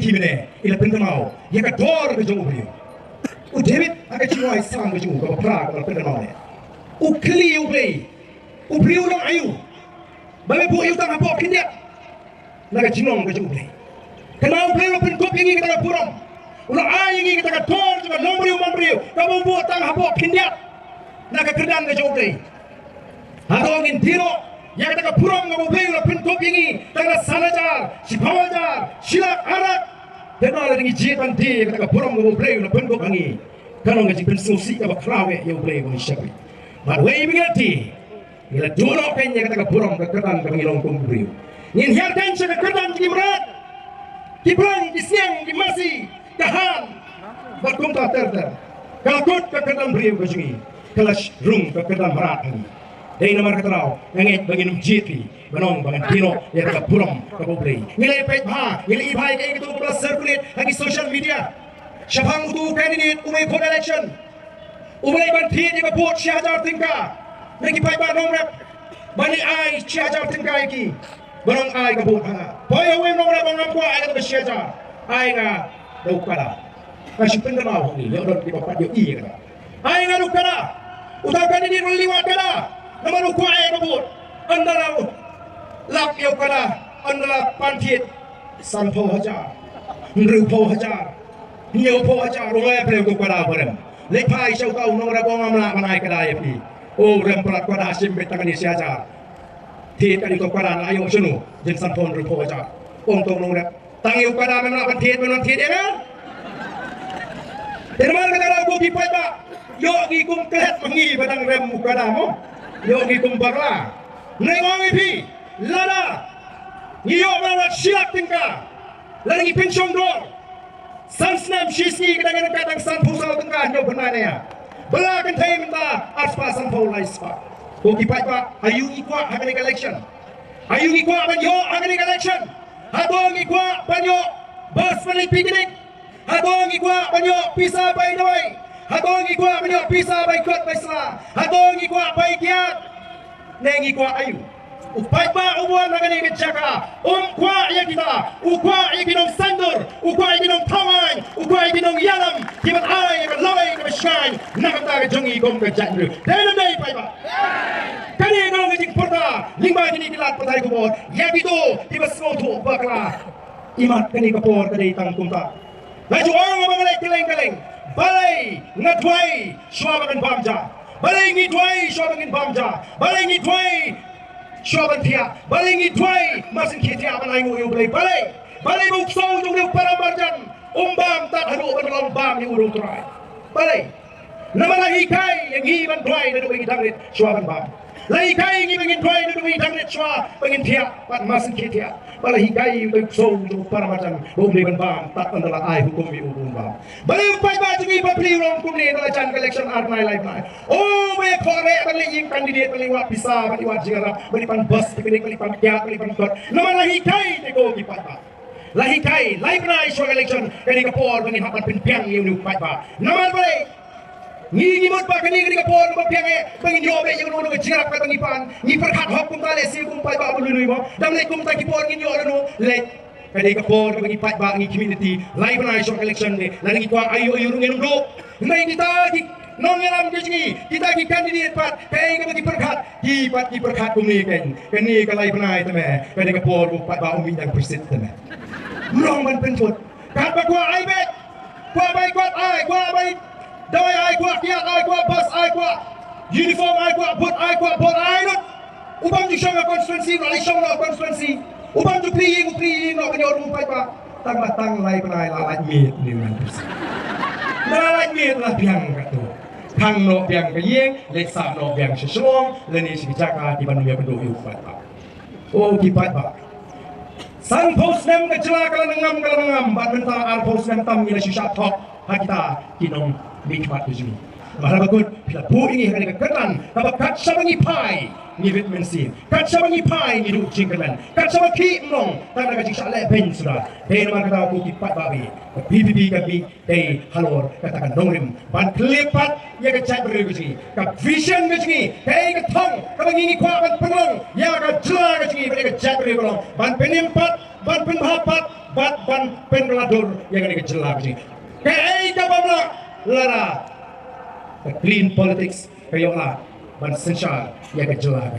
kimene ila pentamau ya ka dor ke jong brio u David aga chimoi sang ke jong ko pra ko pentamau ne u kli u play u brio long ayu ba me po yu tang apo kindia naga chinong ke jong play kana u play lo pen ko pingi ka puram ulo ai ngi ka dor ka long brio man brio ka bo bo tang apo kindia naga kerdan ke jong play hadongin tiro yang kata puram ngau beli la pin top ini tangga sanajar si bawajar silak arak dan ada dengan jitan di kata puram ngau beli la pin top ini kalau ngaji pin susi ka baklawe yang beli ko siya but way bigati ila duro kanya kata puram ka kedan ka ngilong kum beli ngin hiarkan sa kedan di merat di perang di siang di masi kahan bat kum ta ter kalau kot ka kedan beli ko singi kelas rung ka kedan merat ini dari nomor keterau, ngait bagian jiti, banong bagian tino, ya tak puram kapoblei. Nilai pet bah, nilai ibai kayak gitu plus circulate lagi social media. Siapang itu candidate umai for election, umai banti dia buat siajar tingkah, lagi pet bah nong rap, bani ai siajar tingkah lagi, banong ai kabuat hanga. Poya umai nong rap bangang kuah ai kata siajar, ai nga dukara. Masih pendengar ni, dia orang di bawah dia iya kata. Ai nga dukara, utang candidate liwat kata. Namun kuai kabut, andara lak yau kada, andara pantit sanpo hajar, rupo hajar, nyopo hajar, rungai peluk kada barem. Lepai syau tahu nong rabong amla manai kada yapi. Oh rempelat kada sim betangan isi hajar. Tit kali kau kada na ayo sunu, jen sanpo rupo hajar. Untuk nong rep, tang yau kada memang pantit memang tit ya kan? Termal kada ragu pipai ba, yo gikum kelet mengi badang rem kada mo. Yogi kumbagla, nengongi pi, lada, niyo merawat siap tingkah, lagi pensiun dor, sansnam sisi kadang kadang san pusau tengah nyo benarnya, bela kentai minta aspa san pau laispa, koki pa ayu ikwa hagani election, ayu ikwa banyo hagani election, hadong ikwa banyo bas balik piknik, hadong ikwa banyo pisa bay dawai. Hatong ikwa banyo pisa bay kot bay sala. Hatong ikwa bay kiat. Neng ikwa ayu. Upay ba umuan na ganing kitsaka. Kwa iya kita. Ukwa iya kinong sandur. Ukwa iya kinong tawang. Ukwa iya kinong yalam. Kibat ay ikan laway ikan masyay. Nakataga jongi kong kajandru. Dahil na ipay ba? Kani nong ngajing porta. Lingba kini kilat patay kubot. Yabito. Tiba smoto bakla. Imat kani kapor kani itang kumta. Laju orang mabalay kileng-kileng. Balai ngatwai swabagan bamja, balai ngitwai swabagan bamja, balai ngitwai swaban tia, balai ngitwai masin kitia balai ngoyo balai buksong jung para marjan umbam tak haru berlong bam ni urung turai, balai nama lagi kai yang hiban tuai dan bagi tangrit swaban bam, lagi kai yang bagi tuai dan bagi tangrit swab bagi tia pat masin kitia, balai kai buksong jung para marjan umbam bam tak adalah ai hukum mi urung bam. Balai upai baju ni beli orang kumni dalam jan election arnai live nai. Oh, me kore beli yang kandidat beli wak bisa beli wak jingara beli pan bus beli pan kiat beli pan kot. Nama lahi kai teko di pata. Lahi kai live nai show election kani kapor beli hapan penpiang yang upai ba. Nama beli ni mot pa kani kapor penpiang beli nyobe yang nuno jingara ka beli pan ni perkat hukum tale si upai ba bulu mo. Dam le kum ta kipor ni nyono no le kadi kapor bagi pat bang community live na show election ni lagi ko ayo rungin do ngai kita di non ngelam di sini kita di candidate pat kay bagi perkat di perkat kumni kan kani ka live na ite me kadi kapor pat ba umi dan persit me mrong ban penfut kat ba ko ai bet ko bai ko ai ko bai dawai ai ko kiat ai ko bus ai ko uniform ai ko bot ai not ubang di show constituency wali show constituency Upang tu piliing no kanyo rumpay pa tang matang lai panay lalaj mit ni man. Lalaj mit la biang kato. Kang no biang kayeng, let sa no biang sesong, leni si jaka di banu ya pendu upat pa. Oh kipat pa. Sang post nem kecela kalangam bat mentang al post nem tam ila shisha tok hakita kinong nikmat tujumi. Mahalabagot pila po ini kani keketan dapat kat sabangi pai ni vitamin C kat sabangi pai ni duk jingkelan kat sabaki mong tanda kajik sale ben sudah dei nama kata aku kipat babi PPP kami dei halor katakan nongrim ban kelipat ya kecai beruji ka vision kecini dei ketong kabangi kuat ban penong ya ka jela kecini pada kecai berulong ban penimpat ban penhapat bat ban pengelador yang ada kejelak ni. Kaya ka babla lara clean politics kayo la ban sensya yang kejelak.